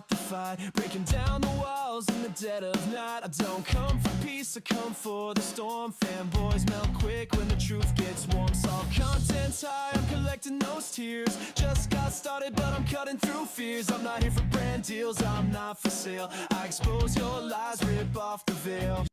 start the fight, breaking down the walls in the dead of night. I don't come for peace, I come for the storm. Fanboys melt quick when the truth gets warm. Saw content's high, I'm collecting those tears. Just got started, but I'm cutting through fears. I'm not here for brand deals, I'm not for sale. I expose your lies, rip off the veil.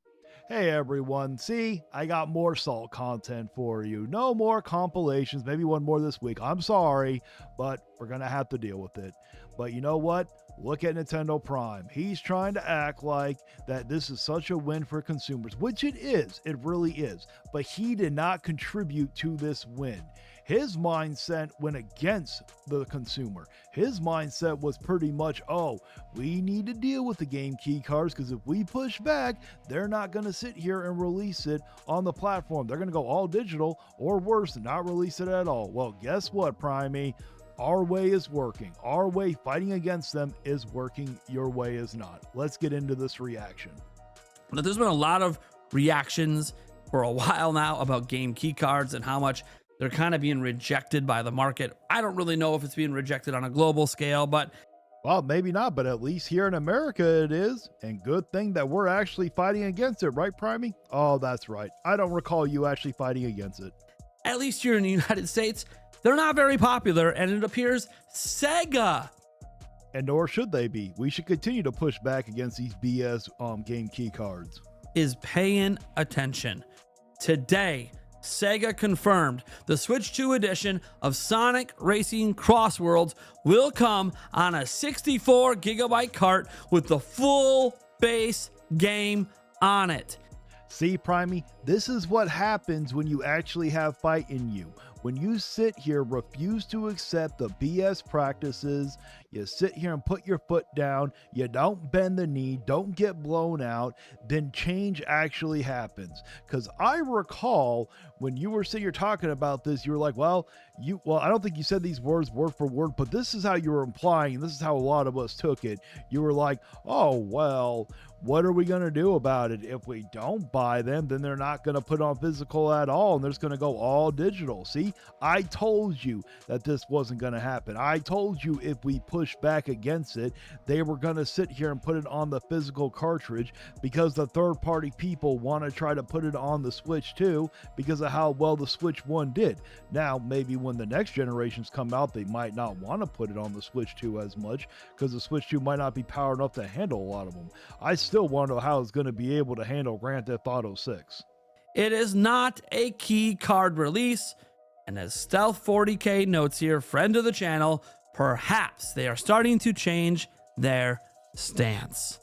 Hey everyone, see, I got more salt content for you. No more compilations, maybe one more this week. I'm sorry, but we're gonna have to deal with it. But you know what? Look at Nintendo Prime. He's trying to act like that this is such a win for consumers, which it is. It really is. But he did not contribute to this win. His mindset went against the consumer. His mindset was pretty much, oh, we need to deal with the game key cards because if we push back, they're not going to sit here and release it on the platform. They're going to go all digital or worse, not release it at all. Well, guess what, Primey? Our way is working. Our way, fighting against them, is working. Your way is not. Let's get into this reaction. Now, there's been a lot of reactions for a while now about game key cards and how much they're kind of being rejected by the market. I don't really know if it's being rejected on a global scale, but well, maybe not, but at least here in America it is. And good thing that we're actually fighting against it, right, Primey? Oh, that's right. I don't recall you actually fighting against it. At least here in the United States, they're not very popular, and it appears Sega, and nor should they be. We should continue to push back against these BS game key cards, is paying attention. Today, Sega confirmed the Switch 2 edition of Sonic Racing Cross Worlds will come on a 64 gigabyte cart with the full base game on it. See, Primey, this is what happens when you actually have fight in you. When you sit here, refuse to accept the BS practices, you sit here and put your foot down, you don't bend the knee, don't get blown out, then change actually happens. Because I recall when you were sitting here talking about this, you were like, well, I don't think you said these words word for word, but this is how you were implying, and this is how a lot of us took it. You were like, oh, well, what are we going to do about it? If we don't buy them, then they're not going to put on physical at all, and they're just going to go all digital. See, I told you that this wasn't going to happen. I told you if we push back against it, they were going to sit here and put it on the physical cartridge because the third-party people want to try to put it on the Switch 2 because of how well the Switch 1 did. Now, maybe when the next generations come out, they might not want to put it on the Switch 2 as much because the Switch 2 might not be powered enough to handle a lot of them. I still want to know how it's going to be able to handle Grand Theft Auto 6. It is not a key card release, and as Stealth 40K notes here, friend of the channel, perhaps they are starting to change their stance.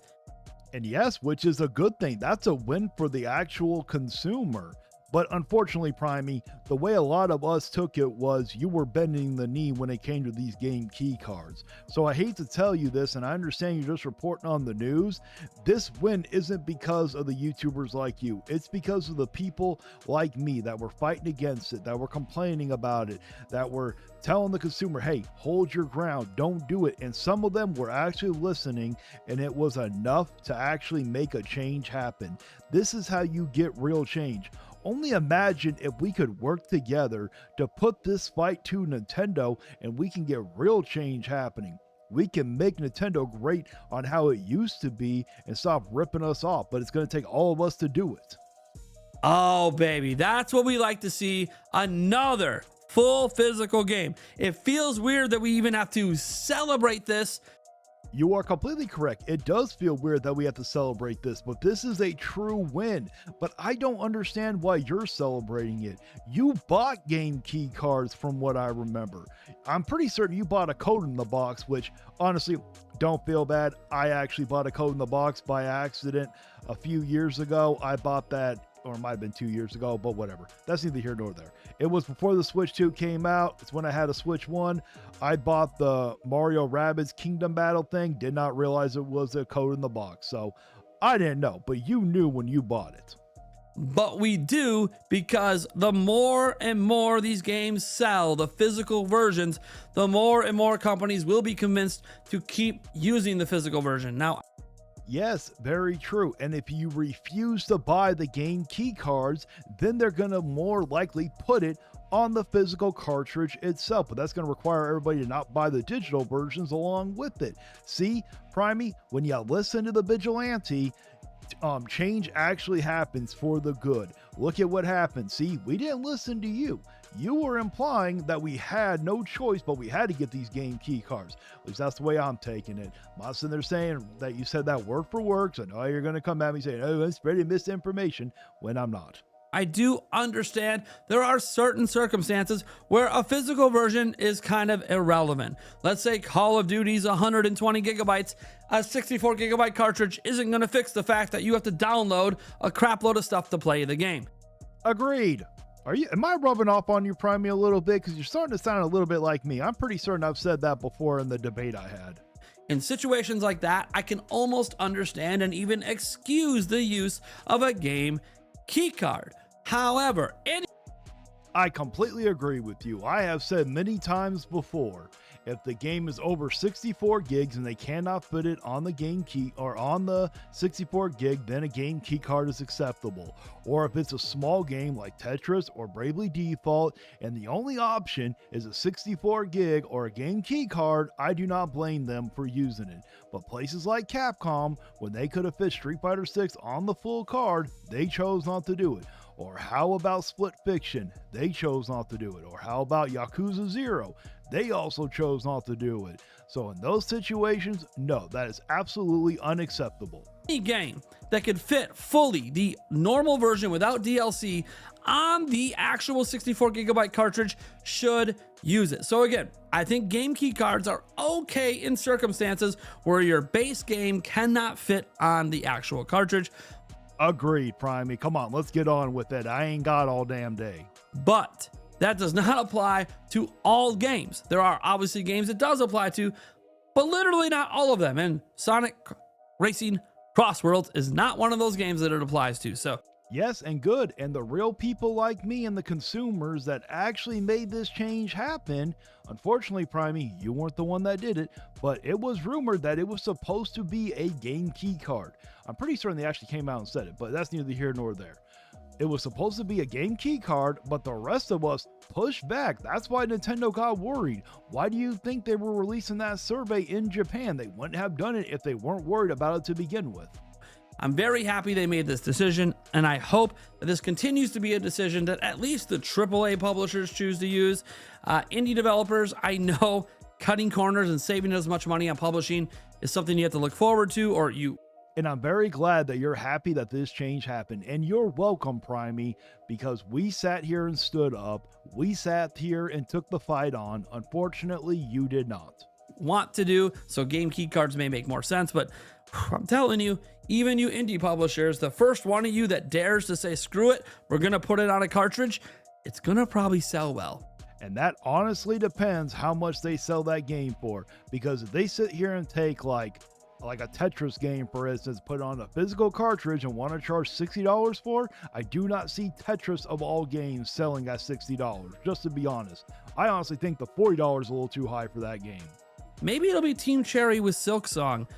And yes, which is a good thing. That's a win for the actual consumer. But unfortunately, Primey, the way a lot of us took it was you were bending the knee when it came to these game key cards. So I hate to tell you this, and I understand you're just reporting on the news. This win isn't because of the YouTubers like you. It's because of the people like me that were fighting against it, that were complaining about it, that were telling the consumer, hey, hold your ground, don't do it. And some of them were actually listening, and it was enough to actually make a change happen. This is how you get real change. Only imagine if we could work together to put this fight to Nintendo and we can get real change happening. We can make Nintendo great on how it used to be and stop ripping us off, but it's going to take all of us to do it. Oh, baby, that's what we like to see. Another full physical game. It feels weird that we even have to celebrate this. You are completely correct. It does feel weird that we have to celebrate this, but this is a true win. But I don't understand why you're celebrating it. You bought game key cards from what I remember. I'm pretty certain you bought a code in the box, which honestly, don't feel bad. I actually bought a code in the box by accident a few years ago. I bought that, or it might have been 2 years ago, but whatever. That's neither here nor there. It was before the Switch 2 came out. It's when I had a Switch 1. I bought the Mario Rabbids Kingdom Battle thing. Did not realize it was a code in the box. So I didn't know, but you knew when you bought it. But we do, because the more and more these games sell, the physical versions, the more and more companies will be convinced to keep using the physical version. Now, Yes, very true. And if you refuse to buy the game key cards, then they're going to more likely put it on the physical cartridge itself. But that's going to require everybody to not buy the digital versions along with it. See, Primey, when you listen to the vigilante, change actually happens for the good. Look at what happened. See, we didn't listen to you. You were implying that we had no choice, but we had to get these game key cards. At least that's the way I'm taking it. I'm not sitting there saying that you said that word for word, so I know you're going to come at me saying, oh, I'm spreading misinformation, when I'm not. I do understand there are certain circumstances where a physical version is kind of irrelevant. Let's say Call of Duty's 120 gigabytes. A 64 gigabyte cartridge isn't going to fix the fact that you have to download a crap load of stuff to play the game. Agreed. Am I rubbing off on you, Primey, a little bit? Because you're starting to sound a little bit like me. I'm pretty certain I've said that before in the debate I had. In situations like that, I can almost understand and even excuse the use of a game keycard. However, I completely agree with you. I have said many times before, if the game is over 64 gigs and they cannot fit it on the game key or on the 64 gig, then a game key card is acceptable. Or if it's a small game like Tetris or Bravely Default and the only option is a 64 gig or a game key card, I do not blame them for using it. But places like Capcom, when they could have fit Street Fighter 6 on the full card, they chose not to do it. Or how about Split Fiction? They chose not to do it. Or how about Yakuza 0? They also chose not to do it. So in those situations, no, that is absolutely unacceptable. any game that could fit fully the normal version without DLC on the actual 64 gigabyte cartridge should use it. So again, I think game key cards are okay in circumstances where your base game cannot fit on the actual cartridge. Agreed, Primey. Come on, let's get on with it. I ain't got all damn day. But that does not apply to all games. There are obviously games it does apply to, but literally not all of them. And Sonic Racing Crossworlds is not one of those games that it applies to. So yes, and good. And the real people like me and the consumers that actually made this change happen. Unfortunately, Primey, you weren't the one that did it, but it was rumored that it was supposed to be a game key card. I'm pretty certain they actually came out and said it, but that's neither here nor there. It was supposed to be a game key card, but the rest of us pushed back. That's why Nintendo got worried. Why do you think they were releasing that survey in Japan? They wouldn't have done it if they weren't worried about it to begin with. I'm very happy they made this decision, and I hope that this continues to be a decision that at least the AAA publishers choose to use. Indie developers, I know cutting corners and saving as much money on publishing is something you have to look forward to, or you. And I'm very glad that you're happy that this change happened. And you're welcome, Primey, because we sat here and stood up. We sat here and took the fight on. Unfortunately, you did not. Want to do, so game key cards may make more sense, but I'm telling you, even you indie publishers, the first one of you that dares to say, screw it, we're going to put it on a cartridge, it's going to probably sell well. And that honestly depends how much they sell that game for. Because if they sit here and take like a Tetris game, for instance, put on a physical cartridge and want to charge $60 for, I do not see Tetris of all games selling at $60, just to be honest. I honestly think the $40 is a little too high for that game. Maybe it'll be Team Cherry with Silk Song.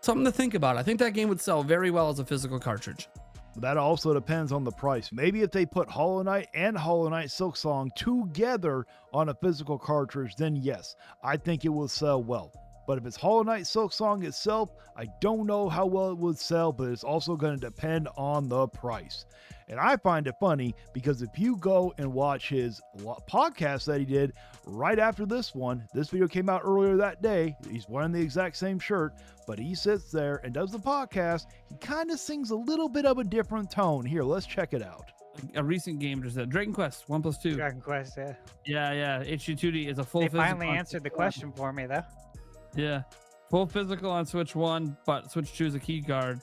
Something to think about. I think that game would sell very well as a physical cartridge. That also depends on the price. Maybe if they put Hollow Knight and Hollow Knight Silk Song together on a physical cartridge, then yes, I think it will sell well. But if it's Hollow Knight Silk Song itself, I don't know how well it would sell, but it's also going to depend on the price. And I find it funny because if you go and watch his podcast that he did right after this one, this video came out earlier that day. He's wearing the exact same shirt, but he sits there and does the podcast. He kind of sings a little bit of a different tone. Here, let's check it out. A recent game just said Dragon Quest 1+2. Dragon Quest, yeah. Yeah. HG2D is a full They physical. finally answered the question for me, though. Yeah. Full physical on Switch 1, but Switch 2 is a key card.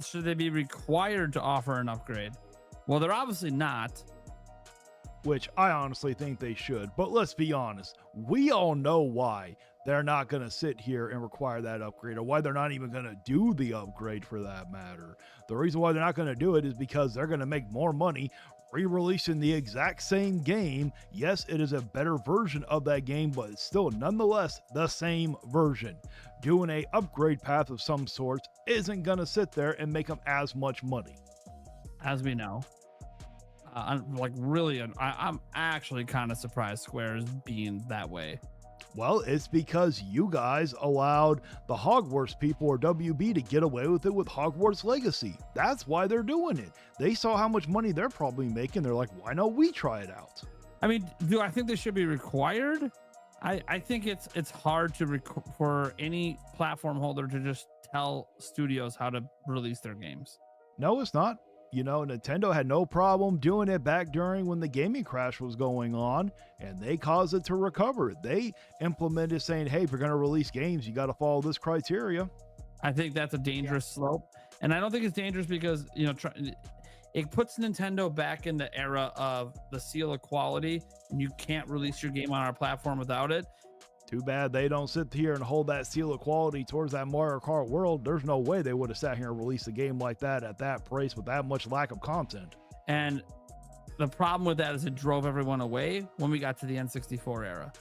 Should they be required to offer an upgrade? Well, they're obviously not. Which I honestly think they should. But let's be honest. We all know why they're not going to sit here and require that upgrade, or why they're not even going to do the upgrade for that matter. The reason why they're not going to do it is because they're going to make more money re-releasing the exact same game. Yes, it is a better version of that game, but it's still nonetheless the same version. Doing a upgrade path of some sort isn't gonna sit there and make them as much money. As we know, I'm actually kind of surprised Square is being that way. Well, it's because you guys allowed the Hogwarts people, or WB, to get away with it with Hogwarts Legacy. That's why they're doing it. They saw how much money they're probably making. They're like, why don't we try it out? I mean, do I think they should be required? I think it's hard for any platform holder to just tell studios how to release their games. No, it's not. You know, Nintendo had no problem doing it back during when the gaming crash was going on, and they caused it to recover. They implemented saying, hey, if you're going to release games, you got to follow this criteria. I think that's a dangerous slope. And I don't think it's dangerous because, you know, it puts Nintendo back in the era of the seal of quality, and you can't release your game on our platform without it. Too bad they don't sit here and hold that seal of quality towards that Mario Kart world. There's no way they would have sat here and released a game like that at that price with that much lack of content. And the problem with that is it drove everyone away when we got to the N64 era.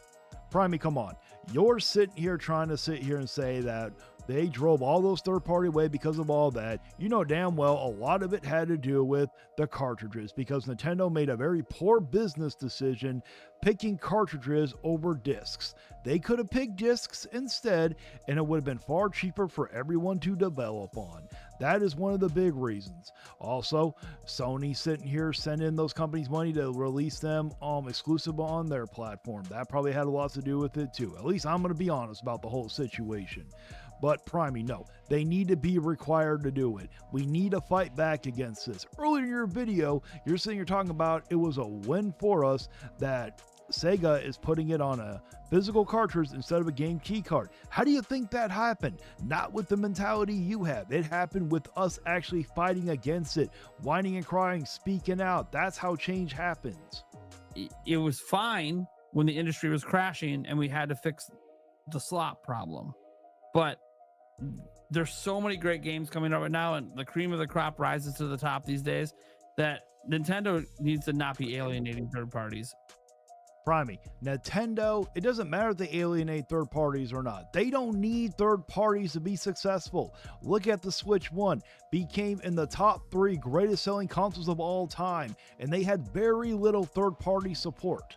Primey, come on. You're sitting here trying to sit here and say that they drove all those third-party away because of all that. You know damn well a lot of it had to do with the cartridges, because Nintendo made a very poor business decision picking cartridges over discs. They could have picked discs instead, and it would have been far cheaper for everyone to develop on. That is one of the big reasons. Also, Sony sitting here sending those companies money to release them exclusive on their platform. That probably had a lot to do with it too. At least I'm going to be honest about the whole situation. But Primey, no, they need to be required to do it. We need to fight back against this. Earlier in your video, you're sitting here talking about it was a win for us that Sega is putting it on a physical cartridge instead of a game key card. How do you think that happened? Not with the mentality you have. It happened with us actually fighting against it, whining and crying, speaking out. That's how change happens. It was fine when the industry was crashing and we had to fix the slot problem. But there's so many great games coming out right now, and the cream of the crop rises to the top these days, that Nintendo needs to not be alienating third parties. Primey, Nintendo, it doesn't matter if they alienate third parties or not. They don't need third parties to be successful. Look at the Switch 1, became in the top 3 greatest selling consoles of all time, and they had very little third party support.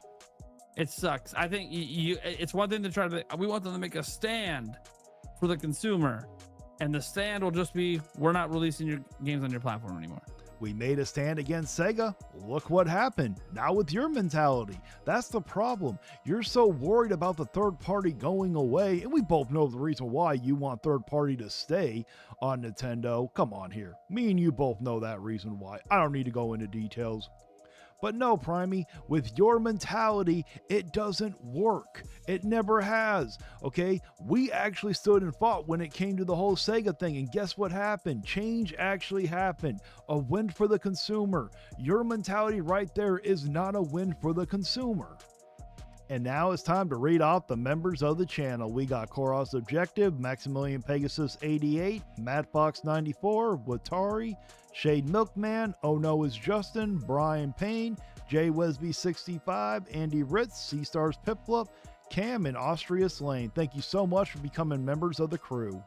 It sucks. I think it's one thing to try to, we want them to make a stand for the consumer, and the stand will just be, we're not releasing your games on your platform anymore. We made a stand against Sega. Look what happened. Now with your mentality, that's the problem. You're so worried about the third party going away, and we both know the reason why you want third party to stay on Nintendo. Come on here. Me and you both know that reason why. I don't need to go into details. But no, Primey, with your mentality, it doesn't work. It never has, okay? We actually stood and fought when it came to the whole Sega thing, and guess what happened? Change actually happened. A win for the consumer. Your mentality right there is not a win for the consumer. And now it's time to read off the members of the channel. We got Koros Objective, Maximilian Pegasus 88, Mattfox 94, Watari, Shade Milkman, Oh No Is Justin, Brian Payne, Jay Wesby 65, Andy Ritz, Sea Stars Piplup, Cam, and Austrius Lane. Thank you so much for becoming members of the crew.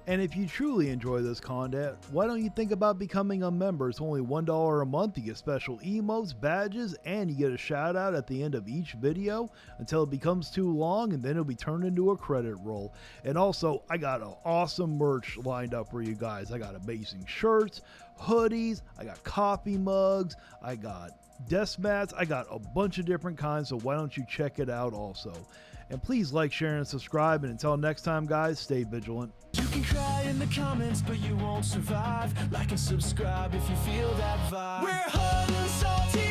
And if you truly enjoy this content, why don't you think about becoming a member? It's only $1 a month. You get special emotes, badges, and you get a shout out at the end of each video until it becomes too long, and then it'll be turned into a credit roll. And also, I got an awesome merch lined up for you guys. I got amazing shirts, hoodies, I got coffee mugs, I got desk mats, I got a bunch of different kinds, so why don't you check it out also. And please like, share, and subscribe. And until next time, guys, stay vigilant. You can cry in the comments, but you won't survive. Like and subscribe if you feel that vibe. We're hot and salty.